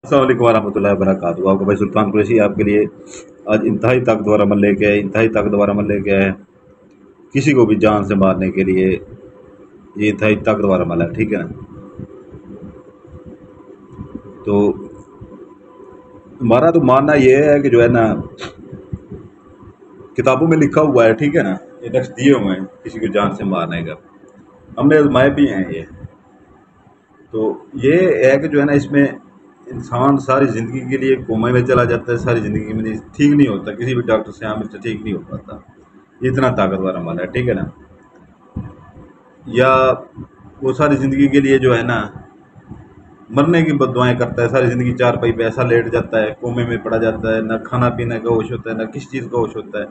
अस्सलाम वालेकुम वरहमतुल्लाहि वबरकातुहू। आपका भाई सुल्तान कुरैशी आपके लिए आज इंतहाई ताकतवर अमल लेके आए। इंतहाई ताकतवर अमल लेके आए किसी को भी जान से मारने के लिए। ये इंतहाई ताकतवर अमल है, ठीक है ना। तो हमारा तो मानना ये है कि जो है ना, किताबों में लिखा हुआ है, ठीक है ना, ये नक्श दिए हुए हैं किसी को जान से मारने का। हमने आजमाए भी हैं ये। तो ये है कि जो है ना, इसमें इंसान सारी ज़िंदगी के लिए कोमे में चला जाता है, सारी ज़िंदगी में ठीक नहीं होता, किसी भी डॉक्टर से यहाँ से ठीक नहीं हो पाता। ये इतना ताकतवर अमल है, ठीक है ना। या वो सारी ज़िंदगी के लिए जो है ना, मरने की बद्दुआएं करता है, सारी ज़िंदगी चारपाई पे ऐसा लेट जाता है, कोमे में पड़ा जाता है, ना खाना पीने का होश होता है, ना किस चीज़ का होश होता है।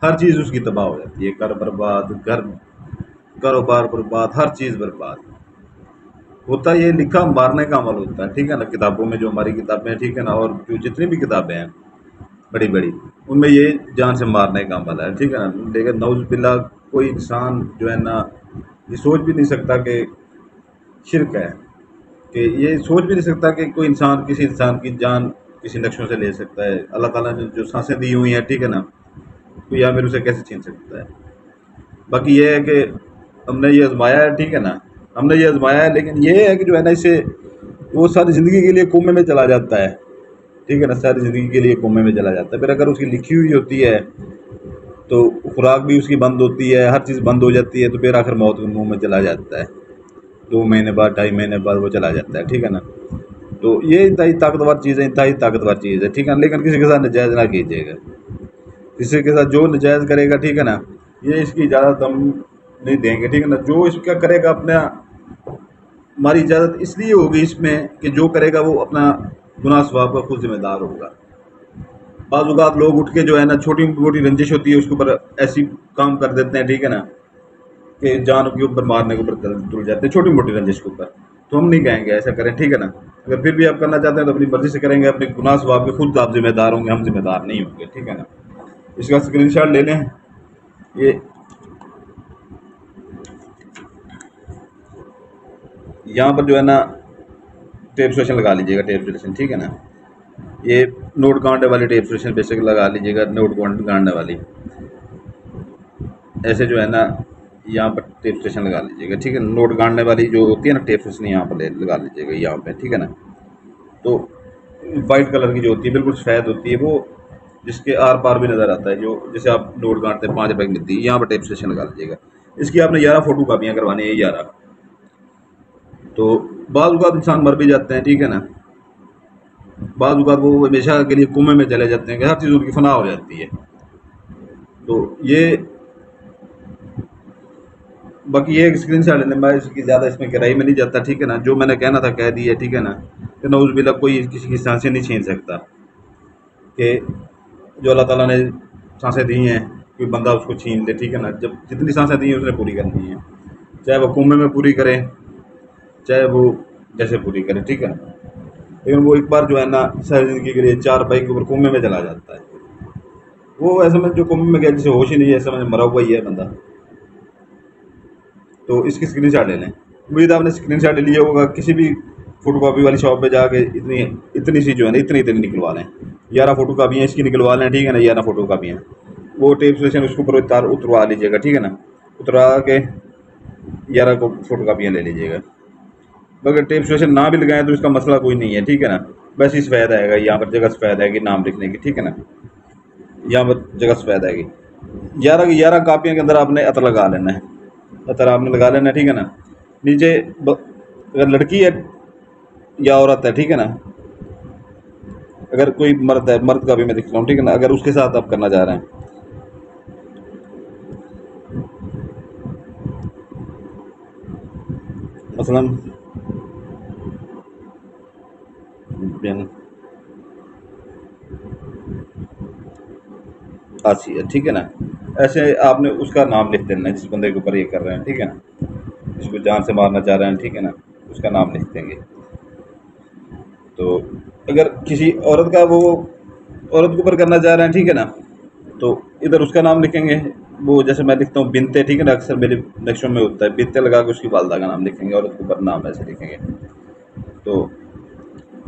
हर चीज़ उसकी तबाह हो जाती है, घर बर्बाद, घर कारोबार बर्बाद, हर चीज़ बर्बाद होता है। ये लिखा मारने का अमल होता है, ठीक है ना। किताबों में जो हमारी किताबें हैं, ठीक है ना, और जो जितनी भी किताबें हैं बड़ी बड़ी, उनमें ये जान से मारने का अमल है, ठीक है ना। लेकिन नौज़ बिल्ला कोई इंसान जो है ना, ये सोच भी नहीं सकता कि शिरक है, कि ये सोच भी नहीं सकता कि कोई इंसान किसी इंसान की जान किसी नक्शों से ले सकता है। अल्लाह ताला ने जो सांसें दी हुई हैं, ठीक है ना, तो या फिर उसे कैसे छीन सकता है। बाकी ये है कि हमने ये आजमाया है, ठीक है ना, हमने ये आजमाया है। लेकिन ये है कि जो है ना, इसे वो सारी ज़िंदगी के लिए कोमे में चला जाता है, ठीक है ना, सारी ज़िंदगी के लिए कोमे में चला जाता है। फिर अगर उसकी लिखी हुई होती है तो खुराक भी उसकी बंद होती है, हर चीज़ बंद हो जाती है, तो फिर आखिर मौत के मुंह में चला जाता है। 2 महीने बाद, 2.5 महीने बाद वो चला जाता है, ठीक है ना। तो ये इंतहाई ताकतवर चीज़ है, इंतहाई ताकतवर चीज़ है, ठीक है। लेकिन किसी के साथ नजायज़ ना कीजिएगा, किसी के साथ जो नजायज़ करेगा, ठीक है ना, ये इसकी इजाज़त हम नहीं देंगे, ठीक है ना। जो इसका करेगा अपना, हमारी इजाज़त इसलिए होगी इसमें कि जो करेगा वो अपना गुनाह सवाब का खुद जिम्मेदार होगा। बाज़ लोग उठ के जो है ना, छोटी मोटी रंजिश होती है उसके ऊपर ऐसी काम कर देते हैं, ठीक है ना, कि जान के ऊपर मारने के ऊपर तुल जाते हैं, छोटी मोटी रंजिश के ऊपर। तो हम नहीं कहेंगे ऐसा करें, ठीक है ना। अगर फिर भी आप करना चाहते हैं तो अपनी मर्जी से करेंगे, अपने गुनाह सवाब के खुद आप जिम्मेदार होंगे, हम जिम्मेदार नहीं होंगे, ठीक है ना। इसका स्क्रीनशॉट ले लें। ये यहाँ पर जो है ना, टेप स्टेशन लगा लीजिएगा, टेप स्टेशन, ठीक है ना। ये नोट गांडे वाली टेप स्टेशन बेसिक लगा लीजिएगा, नोट गांडे वाली। ऐसे जो है ना, यहाँ पर टेप स्टेशन लगा लीजिएगा, ठीक है। नोट गाड़ने वाली जो होती है ना टेप स्टेशन, यहाँ पर लगा लीजिएगा, यहाँ पे, ठीक है ना। तो वाइट कलर की जो होती है, बिल्कुल सफ़ेद होती है वो, जिसके आर पार भी नज़र आता है, जो जैसे आप नोट गाड़ते हैं, 5 रुपये की मिलती है, यहाँ पर टेप स्टेशन लगा लीजिएगा। इसकी आपने 11 फ़ोटो कापियाँ करवानी है, 11। तो बाज़ औक़ात इंसान मर भी जाते हैं, ठीक है ना। बाज़ औक़ात वो हमेशा के लिए कोमे में चले जाते हैं कि हर चीज़ उनकी फना हो जाती है। तो ये बाकी ये स्क्रीन शॉट लेने, मैं इसकी ज़्यादा इसमें गहराई में नहीं जाता, ठीक है ना। जो मैंने कहना था कह दिया, ठीक है ना। कि नऊज़ुबिल्लाह कोई किसी की सांसें नहीं छीन सकता, कि जो अल्लाह ताला ने सांसें दी हैं कोई बंदा उसको छीन ले, ठीक है ना। जब जितनी सांसें दी हैं उसने पूरी करनी है, चाहे वो कुएं में पूरी करे, चाहे वो जैसे पूरी करे, ठीक है ना। लेकिन वो एक बार जो है ना, सारी ज़िंदगी के लिए 4 पाई के ऊपर कुएं में चला जाता है। वो ऐसे में जो कुएं में गया जिसे होश ही नहीं है, ऐसे में मरा हुआ ही है बंदा। तो इसकी स्क्रीनशॉट ले लें। उम्मीद आपने स्क्रीनशॉट ले लिया होगा। किसी भी फ़ोटोकॉपी वाली शॉप पे जाके इतनी इतनी सी जो है ना, इतनी इतनी निकलवा लें। 11 फ़ोटोकॉपियाँ इसकी निकलवा लें, ठीक है ना, 11 फ़ोटोकॉपियाँ। वो टेप स्टेशन उसके ऊपर उतरवा लीजिएगा, ठीक है ना। उतरवा के 11 को फ़ोटोकॉपियाँ ले लीजिएगा। अगर टेप स्टेशन ना भी लगाएं तो इसका मसला कोई नहीं है, ठीक है ना। वैसे ही सफ़ेद आएगा, यहाँ पर जगह सफ़ेद आएगी नाम लिखने की, ठीक है ना। यहाँ पर जगह सफ़ेद आएगी। 11 की 11 कापियों के अंदर आपने अतर लगा लेना है, अतर आपने लगा लेना है, ठीक है ना। नीचे अगर लड़की है या औरत है, ठीक है ना, अगर कोई मर्द है, मर्द का भी मैं दिख रहा हूँ, ठीक है ना, अगर उसके साथ आप करना चाह रहे हैं, मसलन बिन आसिया, ठीक है ना। ऐसे आपने उसका नाम लिख देना है जिस बंदे के ऊपर ये कर रहे हैं, ठीक है ना, जिसको जान से मारना चाह रहे हैं, ठीक है ना, उसका नाम लिख देंगे। तो अगर किसी औरत का वो औरत के ऊपर करना चाह रहे हैं, ठीक है ना, तो इधर उसका नाम लिखेंगे। वो जैसे मैं लिखता हूँ बिनते, ठीक है ना, अक्सर मेरे नक्शों में होता है, बिनते लगा के उसकी वालदा का नाम लिखेंगे, औरत के ऊपर नाम ऐसे लिखेंगे। तो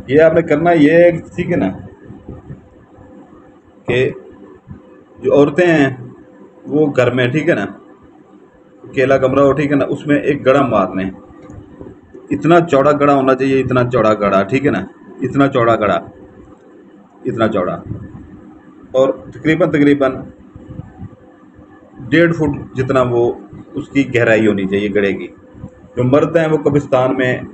ये आपने करना ये है, ठीक है ना, कि जो औरतें हैं वो घर में, ठीक है ना, अकेला कमरा हो, ठीक है ना, उसमें एक गड़ा मारना है। इतना चौड़ा गड़ा होना चाहिए, इतना चौड़ा गड़ा, ठीक है ना, इतना चौड़ा गड़ा, इतना चौड़ा, और तकरीबन तकरीबन 1.5 फुट जितना वो उसकी गहराई होनी चाहिए गड़े की। जो मर्द हैं वो कब्रिस्तान में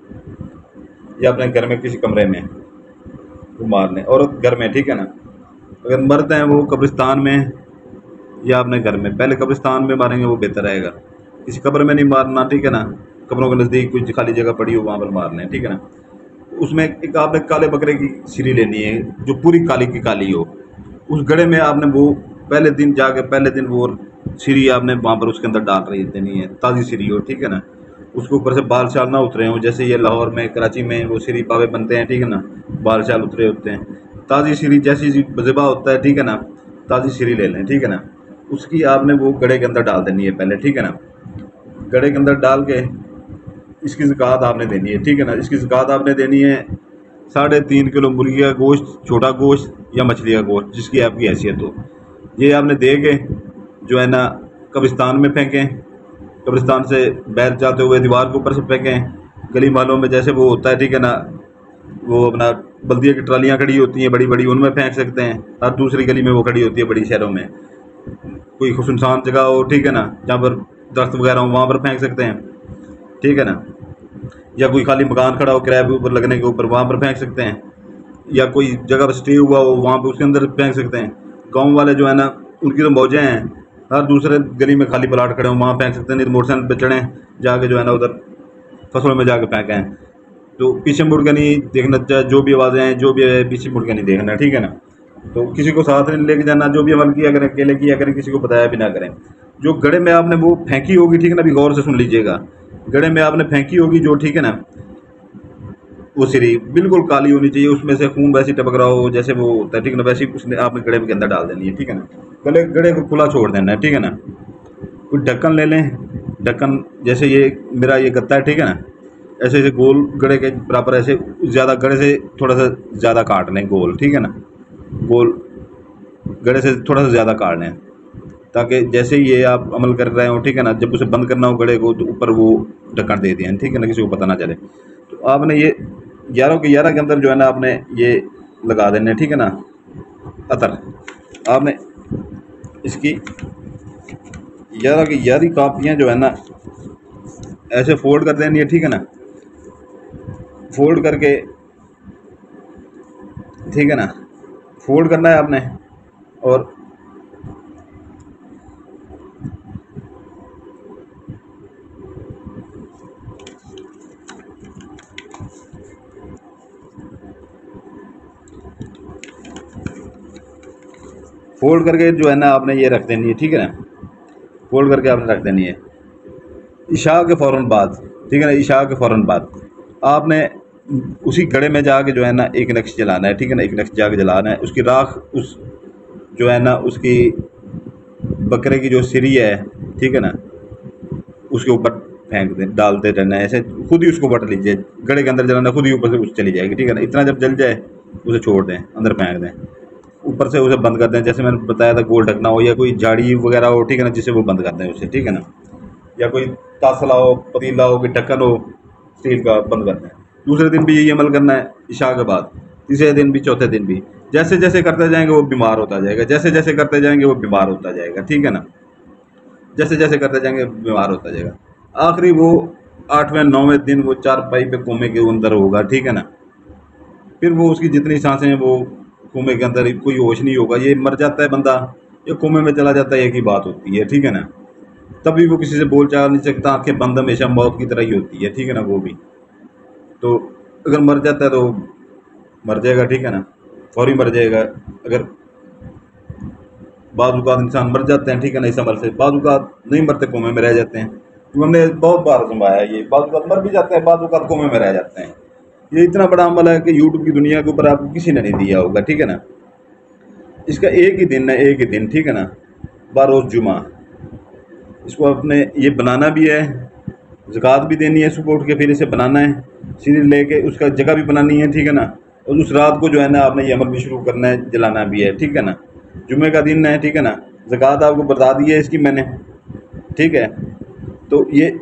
या अपने घर में किसी कमरे में वो मारने, औरत घर में, ठीक है ना। अगर मर्द हैं वो कब्रिस्तान में या अपने घर में, पहले कब्रिस्तान में मारेंगे वो बेहतर रहेगा। किसी कब्र में नहीं मारना, ठीक है ना, कब्रों के नज़दीक कुछ खाली जगह पड़ी हो वहाँ पर मारने, ठीक है ना। उसमें एक आपने काले बकरे की सिरी लेनी है जो पूरी काली की काली हो। उस गड़े में आपने वो पहले दिन जाके, पहले दिन वो सिरी आपने वहाँ पर उसके अंदर डाल रही देनी है, ताज़ी सिरी हो, ठीक है ना। उसके ऊपर से बाल शाल ना उतरे हों, जैसे ये लाहौर में कराची में वो सिरी पावे बनते हैं, ठीक है ना, बाल शाल उतरे होते हैं। ताज़ी सिरी जैसी ज़िबा होता है, ठीक है ना, ताज़ी सिरी ले लें, ठीक है ना। उसकी आपने वो गड़े के अंदर डाल देनी है पहले, ठीक है ना। गड़े के अंदर डाल के इसकी ज़कात आपने देनी है, ठीक है ना। इसकी ज़कात आपने देनी है 3.5 किलो मुर्गी का गोश्त, छोटा गोश्त या मछली का गोश्त, जिसकी आपकी हैसियत हो। ये आपने दे के जो है ना कब्रिस्तान में फेंकें, कब्रिस्तान से बैठ जाते हुए दीवार के ऊपर से फेंकें। गली मोहल्लों में जैसे वो होता है, ठीक है ना, वो अपना बल्दिया की ट्रालियाँ खड़ी होती हैं बड़ी बड़ी, उनमें फेंक सकते हैं। हर दूसरी गली में वो खड़ी होती है बड़ी शहरों में। कोई सुनसान जगह हो, ठीक है ना, जहाँ पर दरख्त वगैरह हो, वहाँ पर फेंक सकते हैं, ठीक है ना। या कोई खाली मकान खड़ा हो किराए के ऊपर लगने के ऊपर, वहाँ पर फेंक सकते हैं। या कोई जगह पर स्टे हुआ हो वहाँ पर उसके अंदर फेंक सकते हैं। गाँव वाले जो है ना उनकी तो मौजें हैं, हर दूसरे गली में खाली प्लाट खड़े हों वहाँ फेंक सकते हैं। नहीं तो मोटरसाइकिल पर चढ़ें जाके जो है ना उधर फसलों में जाके फेंकें। तो पीछे मुड़ के नहीं देखना, जो भी आवाज़ें हैं जो भी है पीछे मुड़ के नहीं देखना, ठीक है ना। तो किसी को साथ नहीं लेके जाना, जो भी अमल किया करें अकेले किया करें, किसी को बताया भी ना करें। जो गड़े में आपने वो फेंकी होगी, ठीक है ना, अभी गौर से सुन लीजिएगा। गड़े में आपने फेंकी होगी जो, ठीक है ना, वो सिरी बिल्कुल काली होनी चाहिए, उसमें से खून वैसे टपक रहा हो जैसे वो होता है, ठीक है ना, वैसे ही उसने आपने गड़े के अंदर डाल देनी है, ठीक है ना। गले गड़े को खुला छोड़ देना है, ठीक है ना। कुछ ढक्कन ले लें, ढक्कन जैसे ये मेरा ये गत्ता है, ठीक है ना, ऐसे ऐसे गोल गड़े के बराबर, ऐसे ज़्यादा गड़े से थोड़ा सा ज़्यादा काट लें गोल, ठीक है ना, गोल गड़े से थोड़ा सा ज़्यादा काट लें, ताकि जैसे ही ये आप अमल कर रहे हो, ठीक है ना, जब उसे बंद करना हो गड़े को तो ऊपर वो ढक्कन दे दिया, ठीक है ना, किसी को पता ना चले। तो आपने ये 11 के 11 के अंदर जो है ना आपने ये लगा देने, ठीक है ना, अतर। आपने इसकी 11 की 11 कापियाँ जो है ना ऐसे फोल्ड कर देनी है, ठीक है ना, फोल्ड करके, ठीक है ना, फोल्ड करना है आपने। और फोल्ड करके जो है ना आपने ये रख देनी है, ठीक है ना, फोल्ड करके आपने रख देनी है। इशा के फ़ौरन बाद, ठीक है ना, इशा के फ़ौरन बाद आपने उसी घड़े में जाके जो है ना एक नक्श जलाना है, ठीक है ना, एक नक्श जाके जलाना है। उसकी राख उस जो है ना उसकी बकरे की जो सिरी है, ठीक है ना, उसके ऊपर फेंक दें, डालते रहना है, ऐसे खुद ही उसको बट लीजिए, घड़े के अंदर जलाना, खुद ही ऊपर से उस चली जाएगी, ठीक है ना। इतना जब जल जाए उसे छोड़ दें, अंदर फेंक दें, ऊपर से उसे बंद कर दें, जैसे मैंने बताया था गोल ढकना हो या कोई झाड़ी वगैरह हो, ठीक है ना, जिससे वो बंद कर दें उसे, ठीक है ना। या कोई तासला हो, पतीला हो, कोई ढक्कन हो स्टील का, बंद कर दें। दूसरे दिन भी यही अमल करना है इशा के बाद, तीसरे दिन भी, चौथे दिन भी। जैसे जैसे करते जाएंगे वो बीमार होता जाएगा, जैसे जैसे करते जाएंगे वो बीमार होता जाएगा, ठीक है ना, जैसे जैसे करते जाएंगे बीमार होता जाएगा। आखिरी वो 8वें 9वें दिन वो चारपाई पे कोमे के अंदर होगा, ठीक है ना। फिर वो उसकी जितनी सांसें हैं वो कोमे के अंदर, कोई होश नहीं होगा, ये मर जाता है बंदा या कोमे में चला जाता है, एक ही बात होती है, ठीक है ना। तभी वो किसी से बोल चाल नहीं सकता, आंखें बंद, हमेशा मौत की तरह ही होती है, ठीक है ना। वो भी तो अगर मर जाता है तो मर जाएगा, ठीक है ना, फौरी मर जाएगा। अगर बाद औक़ात इंसान मर जाते हैं, ठीक है ना, इस अमल से, बाद औक़ात नहीं मरते, कोमे में रह जाते हैं। तो हमने बहुत बार आजमाया ये, बाद औक़ात मर भी जाते हैं, बाद औक़ात कोमे में रह जाते हैं। ये इतना बड़ा अमल है कि यूट्यूब की दुनिया के ऊपर आपको किसी ने नहीं दिया होगा, ठीक है ना। इसका एक ही दिन है, एक ही दिन, ठीक है ना, बारोज़ जुमा। इसको अपने ये बनाना भी है, ज़कात भी देनी है, सुबह उठ के फिर इसे बनाना है, सीरीज लेके उसका जगह भी बनानी है, ठीक है ना, और उस रात को जो है ना आपने ये अमल भी शुरू करना है, जलाना भी है, ठीक है ना। जुम्मे का दिन है, ठीक है ना। ज़कात आपको बता दी है इसकी मैंने, ठीक है। तो ये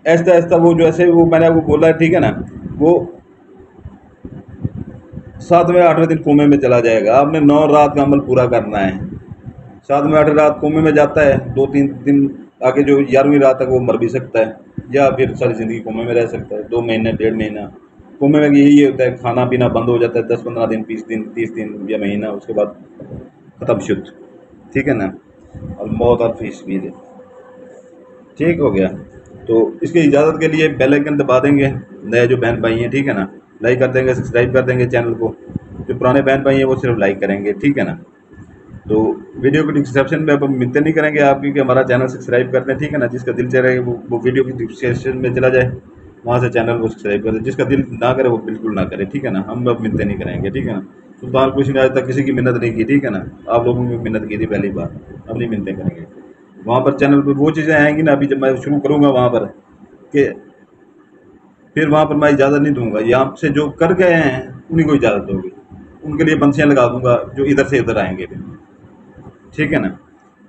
ऐसा ऐसा वो जो ऐसे वो मैंने आपको बोला है, ठीक है ना, वो 7वें 8वें दिन कोमे में चला जाएगा। आपने 9 रात का अमल पूरा करना है। 7वें 8वें रात कोमे में जाता है, 2-3 दिन आगे जो 11वीं रात तक वो मर भी सकता है, या फिर सारी ज़िंदगी कोमे में रह सकता है, 2 महीने 1.5 महीना। कोमे में यही होता है, खाना पीना बंद हो जाता है 10-15 दिन, 20 दिन, 30 दिन या महीना, उसके बाद ख़त्म शुद्ध, ठीक है ना। और मौत और फीस भी दे, ठीक हो गया। तो इसकी इजाज़त के लिए बेल आइकन दबा देंगे, नए जो बहन भाई हैं, ठीक है ना, लाइक कर देंगे, सब्सक्राइब कर देंगे चैनल को। जो पुराने बहन भाई हैं वो सिर्फ लाइक करेंगे, ठीक है ना। तो वीडियो की डिस्क्रिप्शन में अब हम मिलते नहीं करेंगे आपकी कि हमारा चैनल सब्सक्राइब कर दें, ठीक है ना। जिसका दिल चाहे वो वीडियो की डिस्क्रिप्शन में चला जाए, वहाँ से चैनल को सब्सक्राइब कर दे। जिसका दिल ना करे वो बिल्कुल ना करे, ठीक है ना। हम अब मिलते नहीं करेंगे, ठीक है ना। सुल्तान कुछ ने आज तक किसी की मिन्नत नहीं की, ठीक है ना। आप लोगों की मिन्नत की थी पहली बार, अब नहीं मिलते करेंगे। वहाँ पर चैनल पर वो चीज़ें आएंगी ना, अभी जब मैं शुरू करूँगा वहाँ पर, कि फिर वहाँ पर मैं इजाज़त नहीं दूंगा। यहाँ से जो कर गए हैं उन्हीं को इजाज़त होगी, उनके लिए बंसियाँ लगा दूंगा जो इधर से इधर आएंगे फिर, ठीक है ना।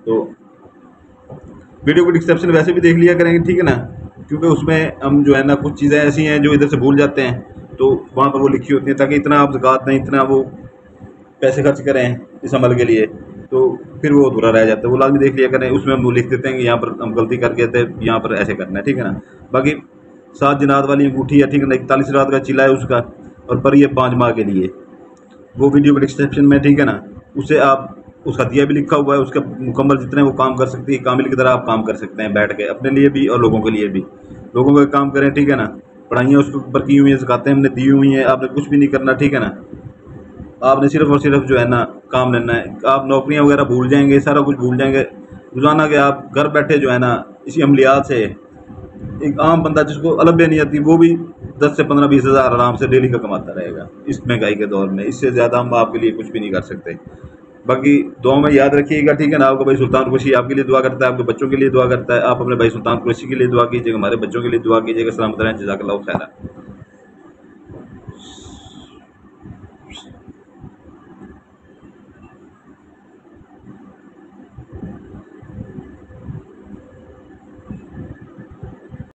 तो वीडियो को डिस्क्रिप्शन वैसे भी देख लिया करेंगे, ठीक है ना, क्योंकि उसमें हम जो है ना कुछ चीज़ें ऐसी हैं जो इधर से भूल जाते हैं, तो वहाँ पर वो लिखी होती हैं, ताकि इतना आप ज़कात नहीं, इतना वो पैसे खर्च करें इस अमल के लिए, तो फिर वो अधूरा रह जाता है। वो लाजमी देख लिया करें, उसमें हम वो लिख देते हैं कि यहाँ पर हम गलती कर गए थे, यहाँ पर ऐसे करना है, ठीक है ना। बाकी 7 जनात वाली अंगूठी है, ठीक है ना, 41 रात का चिल्ला है उसका, और पर ये 5 माह के लिए, वो वीडियो के डिस्क्रिप्शन में, ठीक है ना। उससे आप, उसका दिया भी लिखा हुआ है, उसका मुकम्मल जितने वो काम कर सकती है, कामिल की तरह आप काम कर सकते हैं बैठ के, अपने लिए भी और लोगों के लिए भी। लोगों का काम करें, ठीक है ना। पढ़ाइयाँ उसके ऊपर की हुई हैं, ज़कातें हमने दी हुई हैं, आपने कुछ भी नहीं करना, ठीक है ना। आपने सिर्फ और सिर्फ जो है ना काम लेना है। आप नौकरियाँ वगैरह भूल जाएंगे, सारा कुछ भूल जाएंगे। रोज़ाना के आप घर बैठे जो है ना इसी अमलियात से, एक आम बंदा जिसको अलग भी नहीं आती, वो भी 10 से 15-20 हज़ार आराम से डेली का कमाता रहेगा इस महंगाई के दौर में। इससे ज़्यादा हम आपके लिए कुछ भी नहीं कर सकते। बाकी दुआ में याद रखिएगा, ठीक है ना। आपका भाई सुल्तान कुरैशी आपके लिए दुआ करता है, आपके बच्चों के लिए दुआ करता है। आप अपने भाई सुल्तान कुरैशी के लिए दुआ कीजिएगा, हमारे बच्चों के लिए दुआ कीजिएगा। सलामत रहें, जज़ाकल्लाहु खैरा।